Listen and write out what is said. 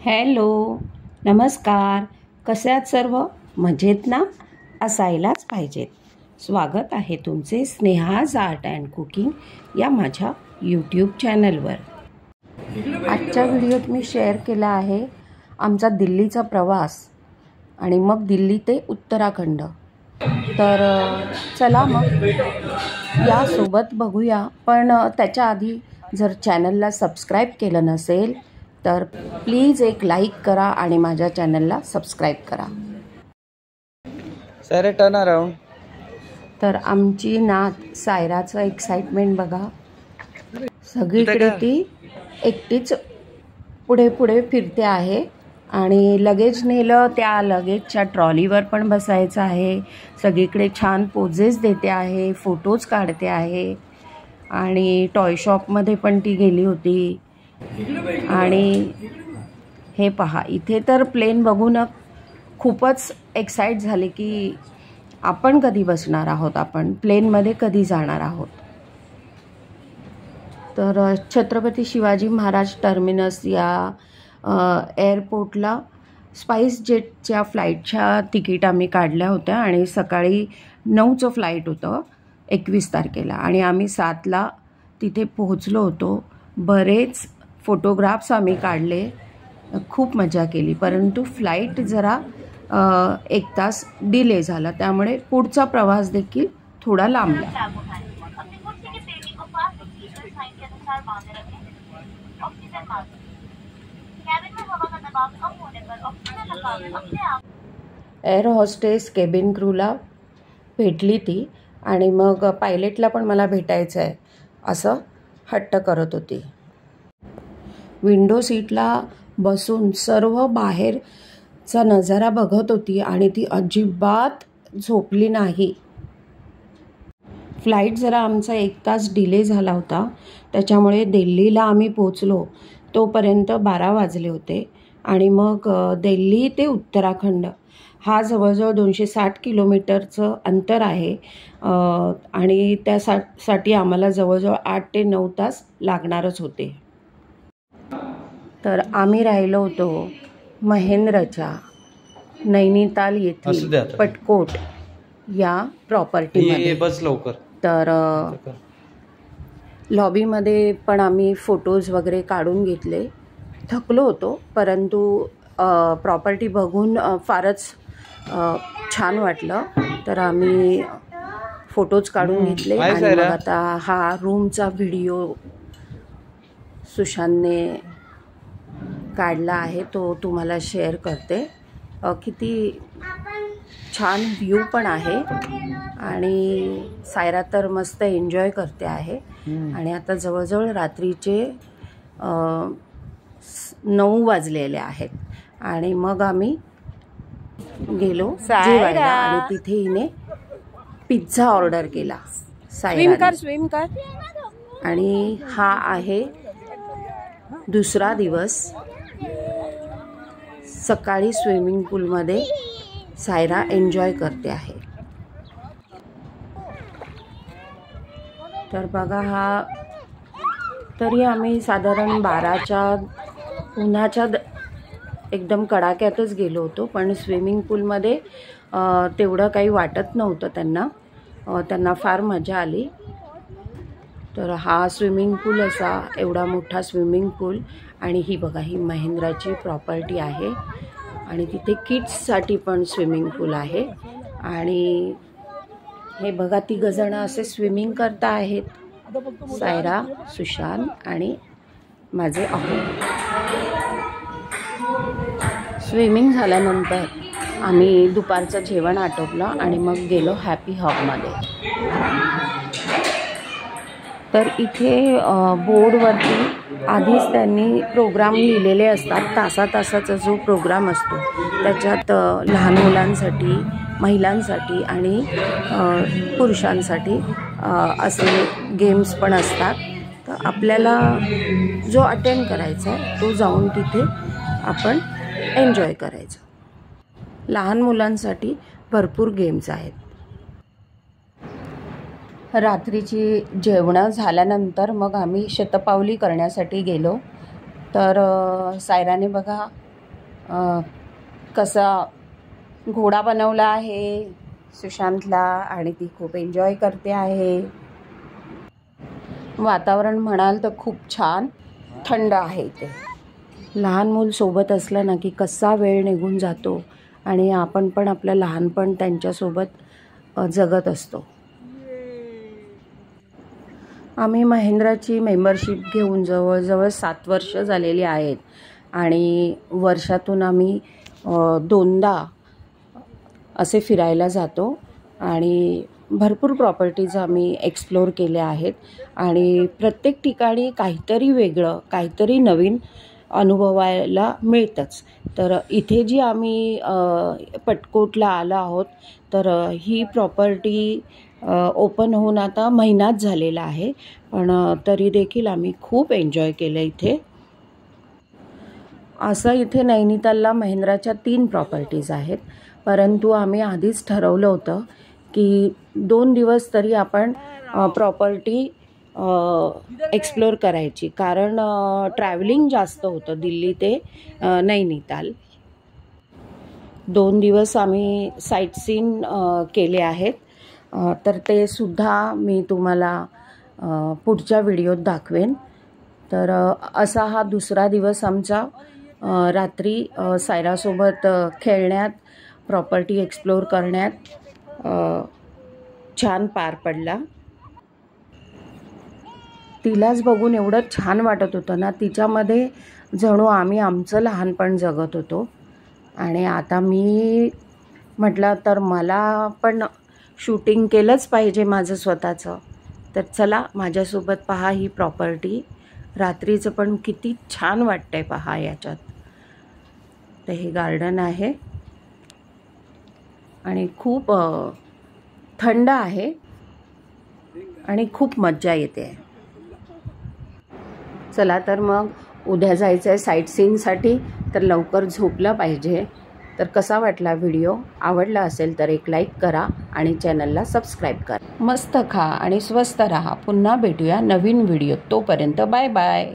Hello, नमस्कार. कसे आहात सर्व? मजेत ना? असायलाच पाहिजेत. स्वागत आहे तुमचे स्नेहाज आर्ट अँड कुकिंग या माझ्या यूट्यूब चॅनलवर. आजच्या व्हिडिओत मी शेअर केला आहे आमचा दिल्लीचा प्रवास आणि मग दिल्ली ते उत्तराखंड. तर चला मग यासोबत बघूया. पण त्याच्या आधी जर चॅनलला सबस्क्राईब केलं नसेल तर प्लीज एक लाईक करा आणि माझ्या चॅनलला सबस्क्राईब करा. Sir turn around. तर आमची नात सायराचं एक्साइटमेंट बघा. सगळीकडे ती एकटीच पुढे पुढे फिरते आहे आणि लगेज नेलं, त्या लगेजच्या ट्रॉलीवर पण बसायचं आहे. सगळीकडे छान पोजेस देते आहे, फोटोज काढते आहे आणि टॉय शॉपमध्ये पण ती गेली होती. आणि हे पहा, इथे तर प्लेन बघून खूपच एक्साइट झाले की आपण कधी बसणार आहोत, आपण प्लेनमध्ये कधी जाणार आहोत. तर छत्रपती शिवाजी महाराज टर्मिनस या एअरपोर्टला स्पाइस जेटच्या फ्लाईटच्या तिकीट आम्ही काढल्या होत्या आणि सकाळी 9चं फ्लाईट होतं 21 तारखेला आणि आम्ही 7ला तिथे पोहोचलो होतो. बरेच फोटोग्राफ्स आम्ही काढले, खूप मजा केली. परंतु फ्लाईट जरा 1 तास डिले झाला, त्यामुळे पुढचा प्रवास देखील थोडा लांबला. एअर हॉस्टेस केबिन क्रूला भेटली ती आणि मग पायलटला पण मला भेटायचं आहे असं हट्ट करत होती. विंडो सीटला बसून सर्व बाहेरचा नजारा बघत होती आणि ती अजिबात झोपली नाही. फ्लाईट जरा आमचा 1 तास डिले झाला होता, त्याच्यामुळे दिल्लीला आम्ही पोचलो तोपर्यंत 12 वाजले होते. आणि मग दिल्ली ते उत्तराखंड हा जवळजवळ 260 किलोमीटरचं अंतर आहे आणि त्यासाठी आम्हाला जवळजवळ 8 ते 9 तास लागणारच होते. तर आम्ही राहिलो होतो महेंद्रच्या नैनिताल येथील पटकोट या प्रॉपर्टीमध्ये. बस लवकर. तर लॉबीमध्ये पण आम्ही फोटोज वगैरे काढून घेतले. थकलो होतो, परंतु प्रॉपर्टी बघून फारच छान वाटलं, तर आम्ही फोटोज काढून घेतले. आणि मग आता हा रूमचा व्हिडिओ सुशांतने काढला आहे, तो तुम्हाला शेअर करते. किती छान व्ह्यू पण आहे आणि सायरा तर मस्त एन्जॉय करते आहे. आणि आता जवळजवळ रात्रीचे 9 वाजलेले आहेत आणि मग आम्ही गेलो जेवायला आणि तिथे हिने पिझ्झा ऑर्डर केला सायरा. आणि हा आहे दुसरा दिवस. सकाळी स्विमिंग पूलमध्ये सायरा एन्जॉय करते आहे. तर बघा, हा तरी आम्ही साधारण 12च्या उन्हाच्या एकदम कडाक्यातच गेलो होतो, पण स्विमिंग पूलमध्ये तेवढं काही वाटत नव्हतं त्यांना फार मजा आली. तर हा स्विमिंग पूल असा एवढा मोठा स्विमिंग पूल. आणि ही बघा, ही महिंद्राची प्रॉपर्टी आहे आणि तिथे किड्ससाठी पण स्विमिंग पूल आहे. आणि हे बघा, 3 जण असे स्विमिंग करता आहेत, सायरा, सुशांत आणि माझे अहो. स्विमिंग झाल्यानंतर आम्ही दुपारचं जेवण आटोपलं आणि मग गेलो हॅपी हबमध्ये. तर इथे बोर्डवरती आधीच त्यांनी प्रोग्राम लिहिलेले असतात. तासाचा जो प्रोग्राम असतो त्याच्यात लहान मुलांसाठी, महिलांसाठी आणि पुरुषांसाठी असे गेम्स पण असतात. तर आपल्याला जो अटेंड करायचा आहे तो जाऊन तिथे आपण एन्जॉय करायचं. लहान मुलांसाठी भरपूर गेम्स आहेत. रात्रीची जेवणं झाल्यानंतर मग आम्ही शतपावली करण्यासाठी गेलो. तर सायराने बघा कसा घोडा बनवला आहे सुशांतला आणि ती खूप एन्जॉय करते आहे. वातावरण म्हणाल तर खूप छान थंड आहे इथे. लहान मूल सोबत असलं ना की कसा वेळ निघून जातो आणि आपण पण आपलं लहानपण त्यांच्यासोबत जगत असतो. आम्ही महिंद्राची मेंबरशिप घेऊन जवळजवळ 7 वर्ष झालेली आहेत आणि वर्षातून आम्ही 2दा असे फिरायला जातो आणि भरपूर प्रॉपर्टीज आम्ही एक्सप्लोर केल्या आहेत आणि प्रत्येक ठिकाणी काहीतरी वेगळं काहीतरी नवीन अनुभवायला मिळतंच. तर इथे जी आम्ही पटकोटला आलो आहोत तर ही प्रॉपर्टी ओपन होऊन आता महिनाच झालेला आहे, पण तरी देखील आम्ही खूप एन्जॉय केलं इथे. असं इथे नैनितालला महिंद्राच्या 3 प्रॉपर्टीज आहेत, परंतु आम्ही आधीच ठरवलं होतं की 2 दिवस तरी आपण प्रॉपर्टी एक्सप्लोर करायची, कारण ट्रॅव्हलिंग जास्त होतं दिल्ली ते नैनिताल. 2 दिवस आम्ही साईट सीन केले आहेत, तर ते सुद्धा मी तुम्हाला पुढच्या व्हिडिओत दाखवेन. तर असा हा दुसरा दिवस आमचा रात्री सायरासोबत खेळण्यात प्रॉपर्टी एक्सप्लोर करण्यात छान पार पडला. तिलाच बघून एवढं छान वाटत होतं ना, तिच्यामध्ये जणू आम्ही आमचं लहानपण जगत होतो. आणि आता मी म्हटलं तर मला पण शूटिंग केलंच पाहिजे माझं स्वतःचं. तर चला माझ्यासोबत पहा ही प्रॉपर्टी. रात्रीचं पण किती छान वाटतंय पहा याच्यात. तर हे गार्डन आहे आणि खूप थंड आहे आणि खूप मज्जा येते. चला तर मग उद्या जायचं आहे साईट सीनसाठी, तर लवकर झोपलं पाहिजे. तर कसा वाटला व्हिडिओ? आवडला असेल तर एक लाईक करा आणि चॅनलला सबस्क्राईब करा. मस्त खा आणि स्वस्त राहा. पुन्हा भेटूया नवीन व्हिडिओ. तोपर्यंत बाय बाय.